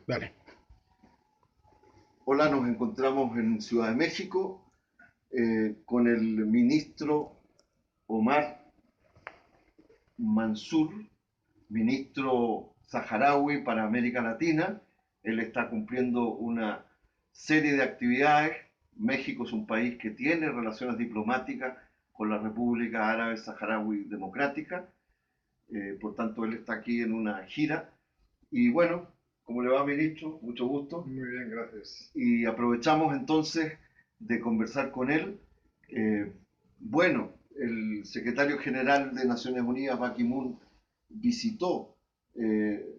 Dale. Hola, nos encontramos en Ciudad de México con el ministro Omar Mansur, ministro saharaui para América Latina. Él está cumpliendo una serie de actividades. México es un país que tiene relaciones diplomáticas con la República Árabe Saharaui Democrática. Por tanto, él está aquí en una gira. Y bueno, ¿cómo le va, ministro? Mucho gusto. Muy bien, gracias. Y aprovechamos entonces de conversar con él. Eh, bueno, el secretario general de Naciones Unidas, Ban Ki-moon, visitó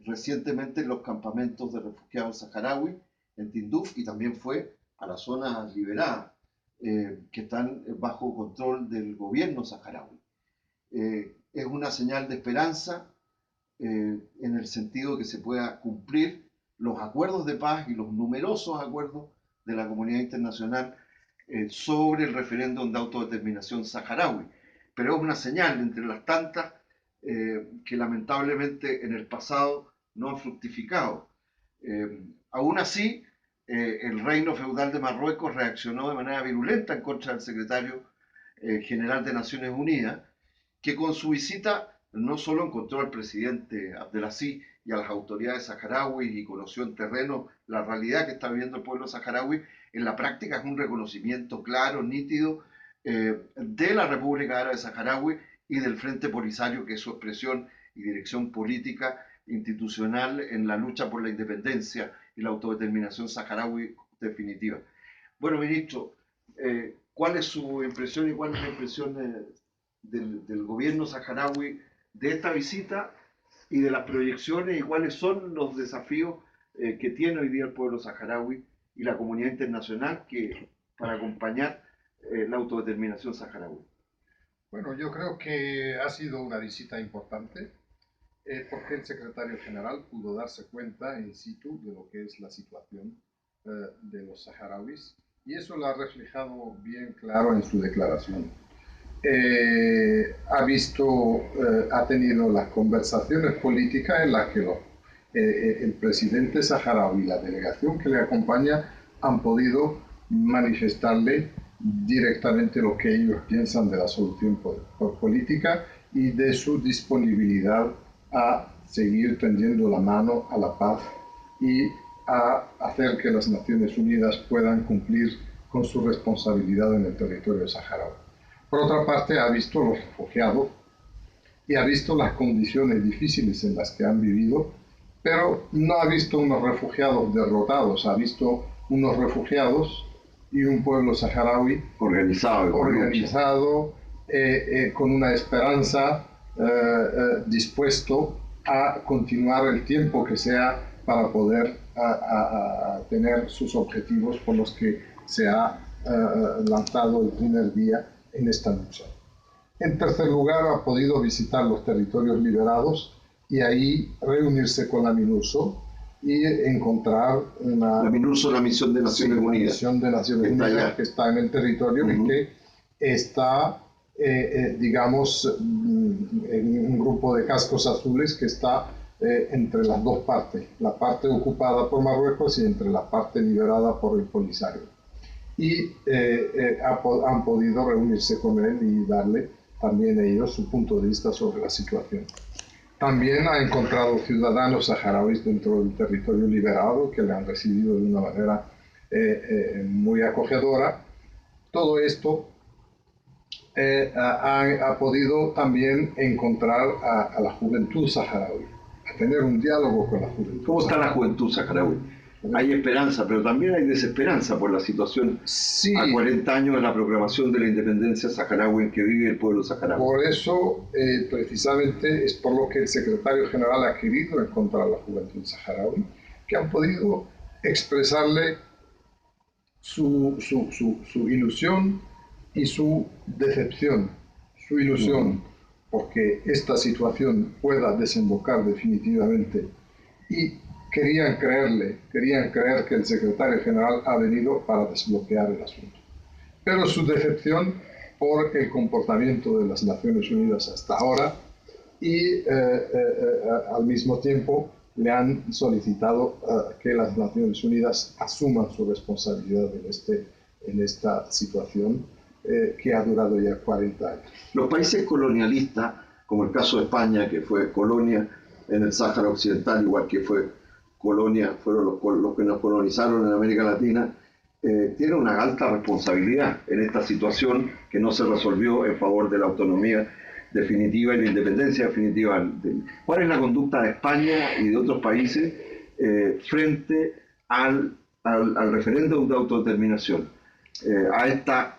recientemente los campamentos de refugiados saharaui en Tinduf y también fue a las zonas liberadas que están bajo control del gobierno saharaui. Es una señal de esperanza en el sentido de que se pueda cumplir los acuerdos de paz y los numerosos acuerdos de la comunidad internacional sobre el referéndum de autodeterminación saharaui. Pero es una señal entre las tantas que lamentablemente en el pasado no han fructificado. Aún así, el reino feudal de Marruecos reaccionó de manera virulenta en contra del secretario general de Naciones Unidas, que con su visita no solo encontró al presidente Abdelaziz y a las autoridades saharauis y conoció en terreno la realidad que está viviendo el pueblo saharaui, en la práctica es un reconocimiento claro, nítido, de la República Árabe Saharaui y del Frente Polisario, que es su expresión y dirección política institucional en la lucha por la independencia y la autodeterminación saharaui definitiva. Bueno, ministro, ¿cuál es su impresión y cuál es la impresión del gobierno saharaui de esta visita y de las proyecciones y cuáles son los desafíos que tiene hoy día el pueblo saharaui y la comunidad internacional para acompañar la autodeterminación saharaui? Bueno, yo creo que ha sido una visita importante porque el secretario general pudo darse cuenta in situ de lo que es la situación de los saharauis y eso lo ha reflejado bien claro en su declaración. Ha tenido las conversaciones políticas en las que el presidente saharaui y la delegación que le acompaña han podido manifestarle directamente lo que ellos piensan de la solución por política y de su disponibilidad a seguir tendiendo la mano a la paz y a hacer que las Naciones Unidas puedan cumplir con su responsabilidad en el territorio saharaui. Por otra parte, ha visto los refugiados y ha visto las condiciones difíciles en las que han vivido, pero no ha visto unos refugiados derrotados, ha visto unos refugiados y un pueblo saharaui organizado con una esperanza, dispuesto a continuar el tiempo que sea para poder tener sus objetivos por los que se ha lanzado el primer día en esta lucha. En tercer lugar, ha podido visitar los territorios liberados y ahí reunirse con la MINURSO y encontrar la MINURSO, la Misión de Naciones Unidas. Misión de Naciones Unidas que está en el territorio y que está, digamos, en un grupo de cascos azules que está entre las dos partes, la parte ocupada por Marruecos y entre la parte liberada por el Polisario. Y han podido reunirse con él y darle también a ellos su punto de vista sobre la situación. También ha encontrado ciudadanos saharauis dentro del territorio liberado que le han recibido de una manera muy acogedora. Todo esto ha podido también encontrar a la juventud saharaui, a tener un diálogo con la juventud. ¿Cómo está la juventud saharaui? Hay esperanza, pero también hay desesperanza por la situación a 40 años de la proclamación de la independencia saharaui en que vive el pueblo saharaui. Por eso, precisamente, es por lo que el secretario general ha querido encontrar a la juventud saharaui, que han podido expresarle su ilusión y su decepción. Su ilusión porque esta situación pueda desembocar definitivamente y querían creer que el secretario general ha venido para desbloquear el asunto. Pero su decepción por el comportamiento de las Naciones Unidas hasta ahora y al mismo tiempo le han solicitado que las Naciones Unidas asuman su responsabilidad en esta situación que ha durado ya 40 años. Los países colonialistas, como el caso de España, que fue colonia en el Sáhara Occidental, igual que fue colonia, fueron los que nos colonizaron en América Latina, tienen una alta responsabilidad en esta situación que no se resolvió en favor de la autonomía definitiva y la independencia definitiva. ¿Cuál es la conducta de España y de otros países frente al referéndum de autodeterminación? A esta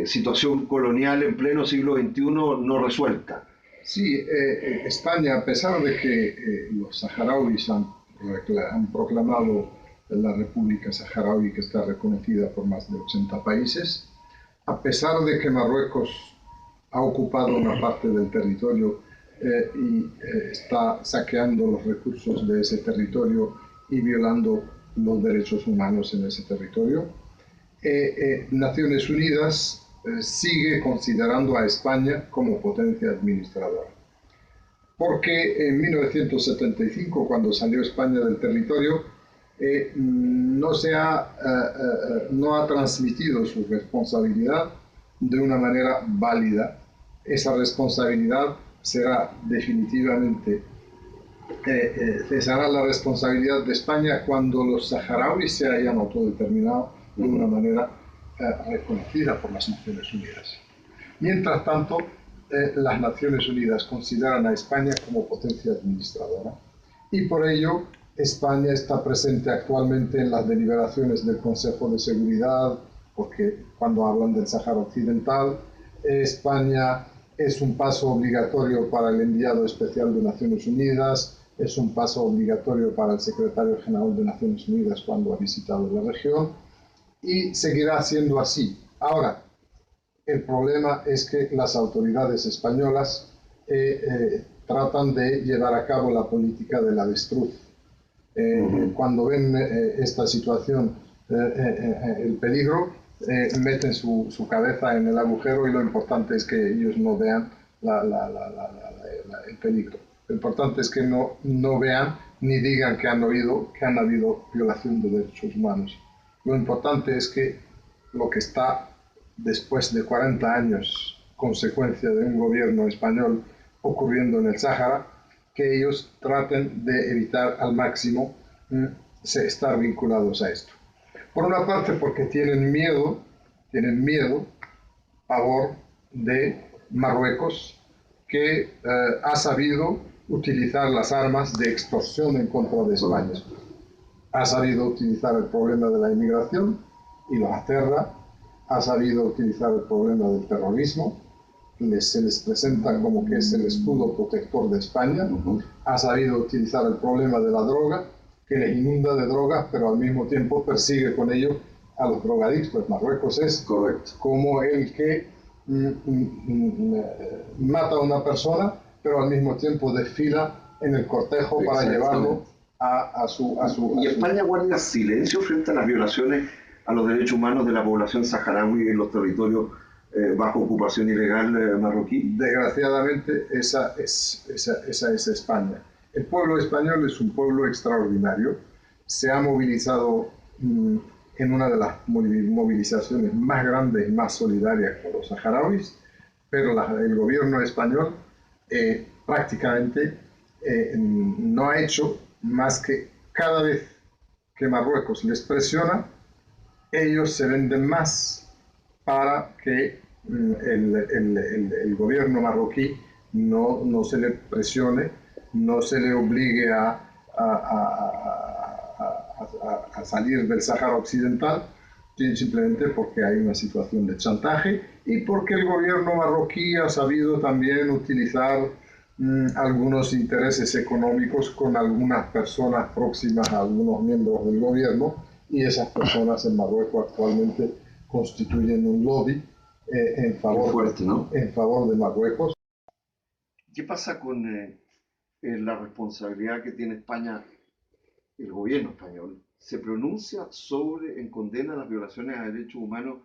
situación colonial en pleno siglo XXI no resuelta. Sí, España, a pesar de que los saharauis han proclamado la República Saharaui, que está reconocida por más de 80 países, a pesar de que Marruecos ha ocupado una parte del territorio y está saqueando los recursos de ese territorio y violando los derechos humanos en ese territorio, Naciones Unidas sigue considerando a España como potencia administradora. Porque en 1975, cuando salió España del territorio, no ha transmitido su responsabilidad de una manera válida. Esa responsabilidad será definitivamente, cesará la responsabilidad de España cuando los saharauis se hayan autodeterminado de una manera reconocida por las Naciones Unidas. Mientras tanto, las Naciones Unidas consideran a España como potencia administradora y por ello España está presente actualmente en las deliberaciones del Consejo de Seguridad, porque cuando hablan del Sáhara Occidental, España es un paso obligatorio para el enviado especial de Naciones Unidas, es un paso obligatorio para el secretario general de Naciones Unidas cuando ha visitado la región y seguirá siendo así. Ahora, el problema es que las autoridades españolas tratan de llevar a cabo la política del avestruz. Cuando ven esta situación, el peligro, meten su cabeza en el agujero y lo importante es que ellos no vean el peligro. Lo importante es que no vean ni digan que han habido violación de derechos humanos. Lo importante es que lo que está después de 40 años, consecuencia de un gobierno español ocurriendo en el Sáhara, que ellos traten de evitar al máximo estar vinculados a esto. Por una parte porque tienen miedo, pavor de Marruecos, que ha sabido utilizar las armas de extorsión en contra de España. Ha sabido utilizar el problema de la inmigración y los aterra, ha sabido utilizar el problema del terrorismo, se les presenta como que es el escudo protector de España, ha sabido utilizar el problema de la droga, que les inunda de drogas, pero al mismo tiempo persigue con ello a los drogadictos. Marruecos es Correcto. Como el que mata a una persona, pero al mismo tiempo desfila en el cortejo para llevarlo a su... ¿Y España guarda silencio frente a las violaciones a los derechos humanos de la población saharaui en los territorios bajo ocupación ilegal marroquí? Desgraciadamente, esa es España. El pueblo español es un pueblo extraordinario. Se ha movilizado en una de las movilizaciones más grandes y más solidarias con los saharauis, pero el gobierno español prácticamente no ha hecho más que cada vez que Marruecos les presiona, ellos se venden más para que el gobierno marroquí no se le presione, no se le obligue a salir del Sáhara Occidental, simplemente porque hay una situación de chantaje y porque el gobierno marroquí ha sabido también utilizar algunos intereses económicos con algunas personas próximas a algunos miembros del gobierno, y esas personas en Marruecos actualmente constituyen un lobby en favor de Marruecos. ¿Qué pasa con la responsabilidad que tiene España, el gobierno español? ¿Se pronuncia en condena a las violaciones a derechos humanos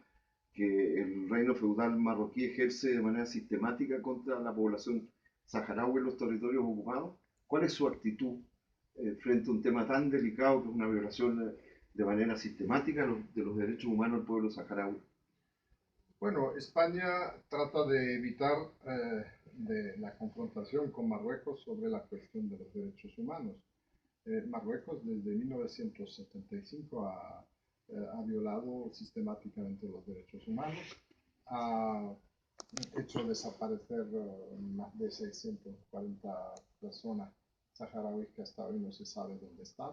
que el reino feudal marroquí ejerce de manera sistemática contra la población saharaui en los territorios ocupados? ¿Cuál es su actitud frente a un tema tan delicado que es una violación de manera sistemática de los derechos humanos del pueblo saharaui? Bueno, España trata de evitar la confrontación con Marruecos sobre la cuestión de los derechos humanos. Marruecos desde 1975 ha violado sistemáticamente los derechos humanos, ha hecho desaparecer más de 640 personas saharauis que hasta hoy no se sabe dónde están.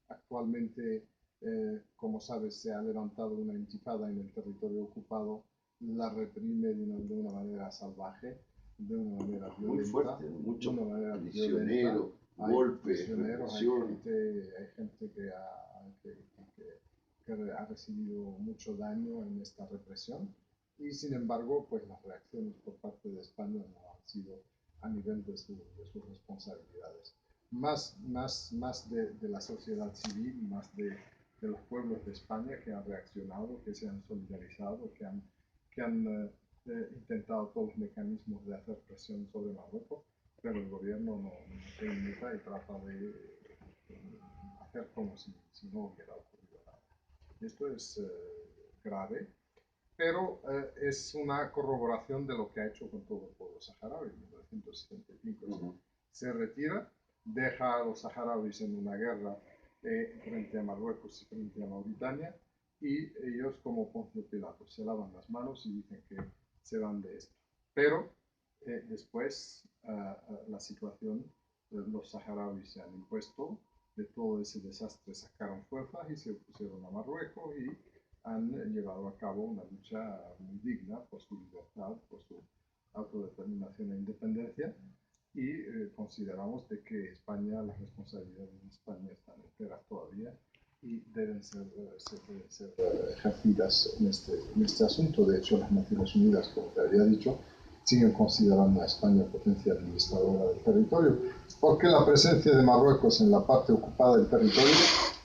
Actualmente, como sabes, se ha levantado una intifada en el territorio ocupado, la reprime de una manera salvaje, de una manera violenta. Muy fuerte, muchos prisioneros, golpes, hay gente que ha recibido mucho daño en esta represión y sin embargo pues las reacciones por parte de España no han sido a nivel de sus responsabilidades. Más de la sociedad civil, más de los pueblos de España que han reaccionado, que se han solidarizado, que han intentado todos los mecanismos de hacer presión sobre Marruecos, pero el gobierno no se limita y trata de hacer como si no hubiera ocurrido nada. Esto es grave, pero es una corroboración de lo que ha hecho con todo el pueblo saharaui en 1975. Se retira, deja a los saharauis en una guerra frente a Marruecos y frente a Mauritania, y ellos como Poncio Pilato se lavan las manos y dicen que se van de esto. Pero después la situación, los saharauis se han impuesto, de todo ese desastre sacaron fuerzas y se opusieron a Marruecos y han llevado a cabo una lucha muy digna por su libertad, por su autodeterminación e independencia, y consideramos de que España, las responsabilidades de España están enteras todavía y deben ser ejercidas en este asunto. De hecho, las Naciones Unidas, como te había dicho, siguen considerando a España potencia administradora del territorio, porque la presencia de Marruecos en la parte ocupada del territorio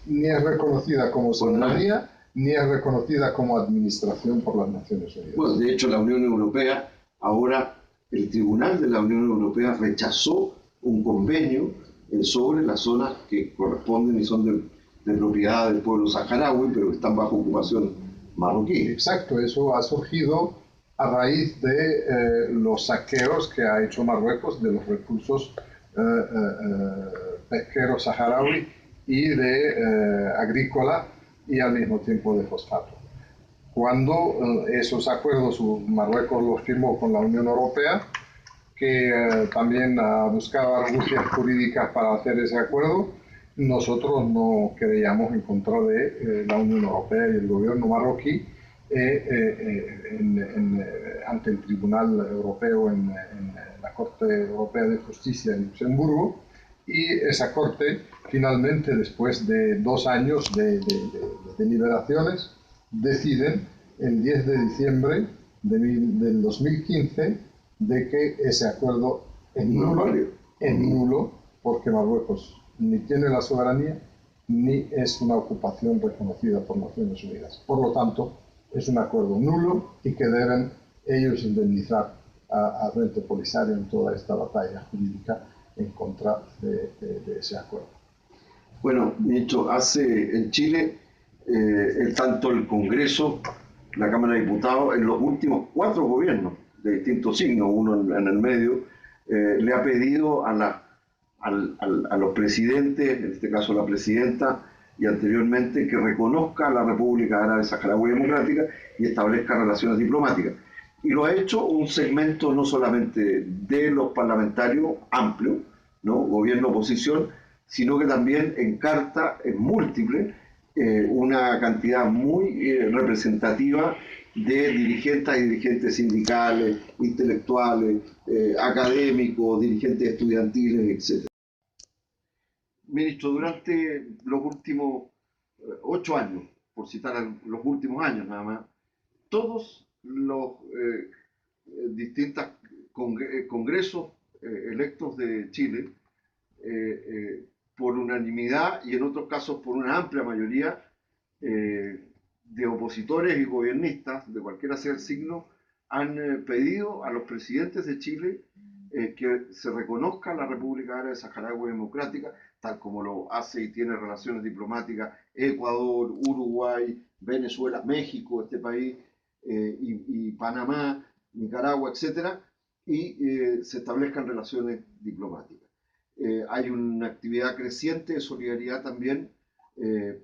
ni es reconocida como soberanía, ni es reconocida como administración por las Naciones Unidas. Bueno, de hecho, la Unión Europea, ahora el Tribunal de la Unión Europea rechazó un convenio sobre las zonas que corresponden y son de propiedad del pueblo saharaui, pero que están bajo ocupación marroquí. Exacto, eso ha surgido a raíz de los saqueos que ha hecho Marruecos de los recursos pesqueros saharaui y de agrícola y al mismo tiempo de fosfato. Cuando esos acuerdos Marruecos los firmó con la Unión Europea, que también ha buscado argucias jurídicas para hacer ese acuerdo, nosotros no creíamos en contra de la Unión Europea y el gobierno marroquí ante el Tribunal Europeo en la Corte Europea de Justicia en Luxemburgo, y esa corte finalmente, después de 2 años de deliberaciones, deciden el 10 de diciembre del 2015 de que ese acuerdo es nulo, porque Marruecos ni tiene la soberanía ni es una ocupación reconocida por Naciones Unidas. Por lo tanto, es un acuerdo nulo y que deben ellos indemnizar a Rente Polisario en toda esta batalla jurídica en contra de ese acuerdo. Bueno, ministro, hace en Chile tanto el Congreso, la Cámara de Diputados, en los últimos 4 gobiernos de distintos signos, uno en el medio, le ha pedido a los presidentes, en este caso la presidenta, y anteriormente, que reconozca a la República Árabe Saharaui Democrática y establezca relaciones diplomáticas. Y lo ha hecho un segmento no solamente de los parlamentarios amplio, ¿no? Gobierno-oposición, sino que también encarta en múltiple una cantidad muy representativa de dirigentes sindicales, intelectuales, académicos, dirigentes estudiantiles, etc. Ministro, durante los últimos 8 años, por citar los últimos años nada más, todos los distintos congresos electos de Chile, por unanimidad y en otros casos por una amplia mayoría de opositores y gobiernistas, de cualquiera sea el signo, han pedido a los presidentes de Chile que se reconozca la República Árabe Saharaui Democrática, tal como lo hace y tiene relaciones diplomáticas Ecuador, Uruguay, Venezuela, México, este país, y Panamá, Nicaragua, etcétera, y se establezcan relaciones diplomáticas. Hay una actividad creciente de solidaridad también,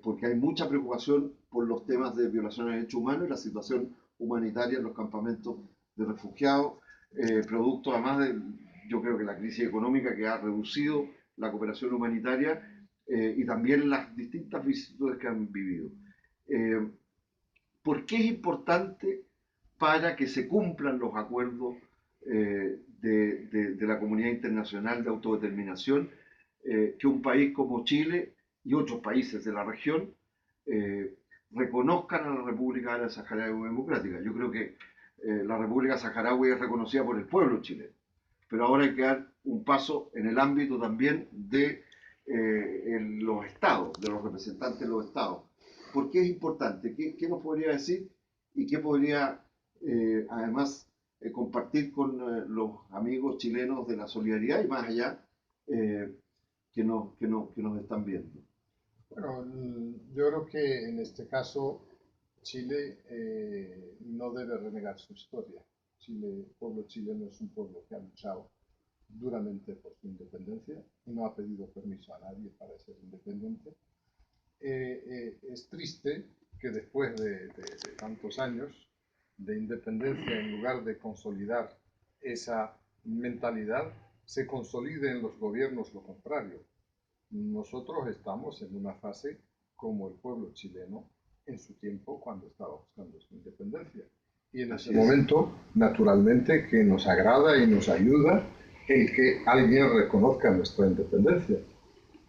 porque hay mucha preocupación por los temas de violaciones de derechos humanos y la situación humanitaria en los campamentos de refugiados, producto además de, yo creo que la crisis económica que ha reducido la cooperación humanitaria, y también las distintas vicisitudes que han vivido. ¿Por qué es importante para que se cumplan los acuerdos de la comunidad internacional de autodeterminación, que un país como Chile y otros países de la región reconozcan a la República Árabe Saharaui Democrática? Yo creo que la República Saharaui es reconocida por el pueblo chileno, pero ahora hay que dar un paso en el ámbito también de los estados, de los representantes de los estados. ¿Por qué es importante? ¿Qué nos podría decir y qué podría además compartir con los amigos chilenos de la solidaridad y más allá, que nos están viendo? Bueno, yo creo que en este caso Chile no debe renegar su historia. Chile, el pueblo chileno es un pueblo que ha luchado duramente por su independencia y no ha pedido permiso a nadie para ser independiente. Es triste que después de tantos años de independencia, en lugar de consolidar esa mentalidad, se consolide en los gobiernos lo contrario. Nosotros estamos en una fase como el pueblo chileno en su tiempo cuando estaba buscando su independencia. Y en ese momento, naturalmente, que nos agrada y nos ayuda el que alguien reconozca nuestra independencia.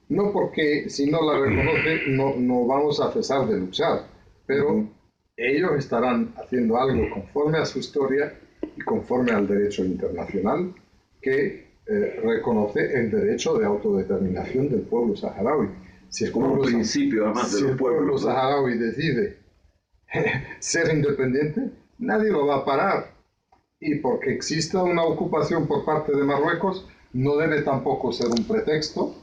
No porque si no la reconoce no vamos a cesar de luchar, pero ellos estarán haciendo algo conforme a su historia y conforme al derecho internacional que reconoce el derecho de autodeterminación del pueblo saharaui. Si es como un principio, además de los pueblos. Si el pueblo saharaui decide ser independiente, nadie lo va a parar. Y porque exista una ocupación por parte de Marruecos, no debe tampoco ser un pretexto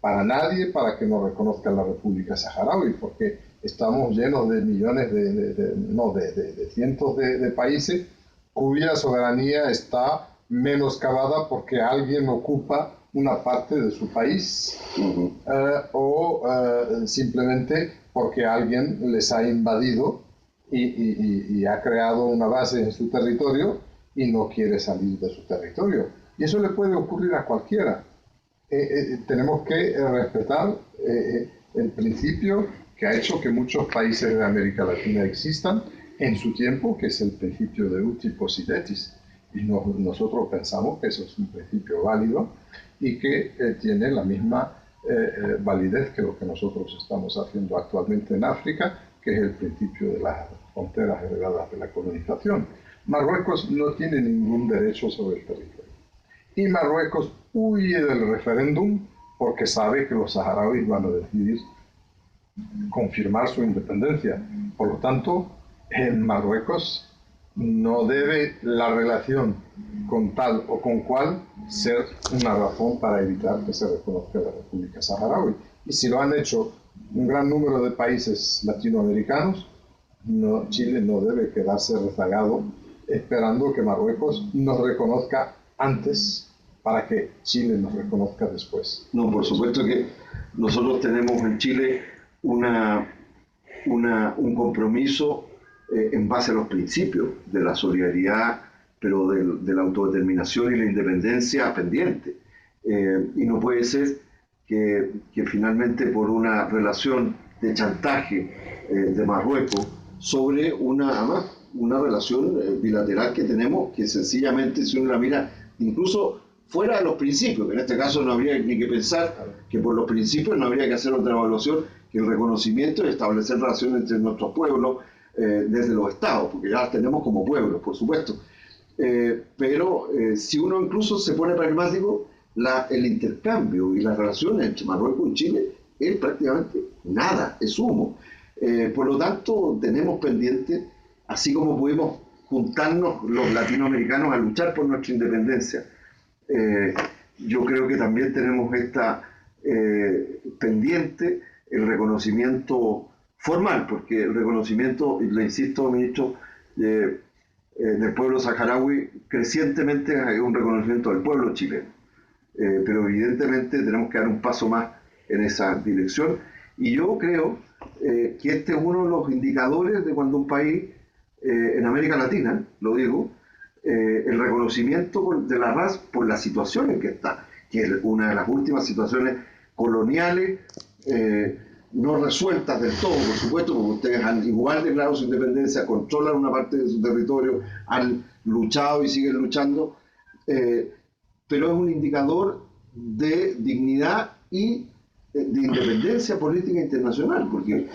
para nadie para que no reconozca la República Saharaui, porque estamos llenos de millones de cientos de países cuya soberanía está menoscabada porque alguien ocupa una parte de su país, simplemente porque alguien les ha invadido y ha creado una base en su territorio y no quiere salir de su territorio. Y eso le puede ocurrir a cualquiera. Tenemos que respetar el principio que ha hecho que muchos países de América Latina existan en su tiempo, que es el principio de uti possidetis. Y nosotros pensamos que eso es un principio válido y que tiene la misma validez que lo que nosotros estamos haciendo actualmente en África, que es el principio de las fronteras heredadas de la colonización. Marruecos no tiene ningún derecho sobre el territorio. Y Marruecos huye del referéndum porque sabe que los saharauis van a decidir confirmar su independencia. Por lo tanto, en Marruecos no debe la relación con tal o con cual ser una razón para evitar que se reconozca la República Saharaui. Y si lo han hecho un gran número de países latinoamericanos, Chile no debe quedarse rezagado esperando que Marruecos nos reconozca antes para que Chile nos reconozca después. No, por supuesto que nosotros tenemos en Chile un compromiso en base a los principios de la solidaridad, pero de la autodeterminación y la independencia pendiente. Y no puede ser que finalmente por una relación de chantaje de Marruecos sobre una relación bilateral que tenemos, que sencillamente, si uno la mira, incluso fuera de los principios, que en este caso no habría ni que pensar que por los principios no habría que hacer otra evaluación que el reconocimiento y establecer relaciones entre nuestros pueblos desde los estados, porque ya las tenemos como pueblos, por supuesto. Pero si uno incluso se pone pragmático, el intercambio y las relaciones entre Marruecos y Chile es prácticamente nada, es humo. Por lo tanto, tenemos pendiente, así como pudimos juntarnos los latinoamericanos a luchar por nuestra independencia, yo creo que también tenemos esta pendiente, el reconocimiento formal, porque el reconocimiento, y le insisto, ministro, del pueblo saharaui crecientemente es un reconocimiento del pueblo chileno. Pero evidentemente tenemos que dar un paso más en esa dirección. Y yo creo que este es uno de los indicadores de cuando un país, en América Latina, lo digo, el reconocimiento de la RAS por la situación en que está, que es una de las últimas situaciones coloniales no resueltas del todo, por supuesto, porque ustedes han igual declarado su independencia, controlan una parte de su territorio, han luchado y siguen luchando, pero es un indicador de dignidad y de independencia política internacional, porque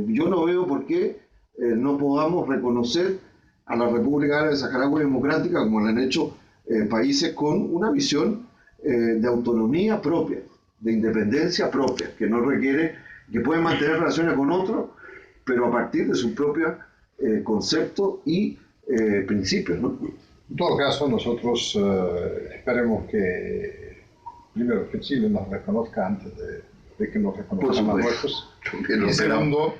yo no veo por qué no podamos reconocer a la República Árabe Saharaui Democrática como lo han hecho países con una visión de autonomía propia, de independencia propia, que no requiere, que pueden mantener relaciones con otros, pero a partir de sus propios conceptos y principios, ¿no? En todo caso, nosotros esperemos que, primero, que Chile nos reconozca antes de que nos reconozcan Marruecos. Y segundo,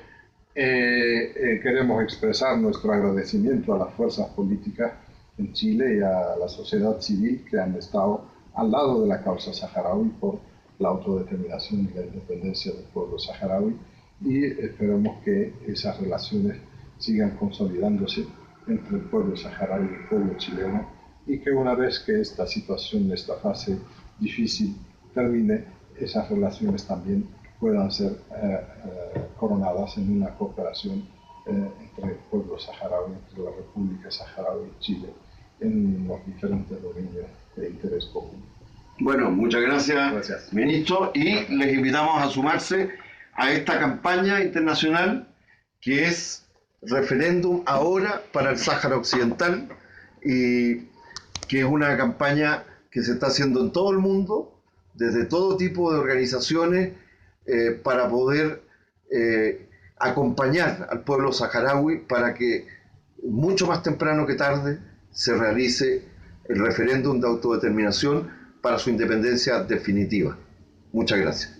queremos expresar nuestro agradecimiento a las fuerzas políticas en Chile y a la sociedad civil que han estado al lado de la causa saharaui por la autodeterminación y la independencia del pueblo saharaui, y esperemos que esas relaciones sigan consolidándose entre el pueblo saharaui y el pueblo chileno, y que una vez que esta situación, esta fase difícil termine, esas relaciones también puedan ser coronadas en una cooperación entre el pueblo saharaui, entre la República Saharaui y Chile, en los diferentes dominios de interés común. Bueno, muchas gracias, ministro, y les invitamos a sumarse a esta campaña internacional que es Referéndum Ahora para el Sáhara Occidental, y que es una campaña que se está haciendo en todo el mundo, desde todo tipo de organizaciones, para poder acompañar al pueblo saharaui para que mucho más temprano que tarde se realice el referéndum de autodeterminación para su independencia definitiva. Muchas gracias.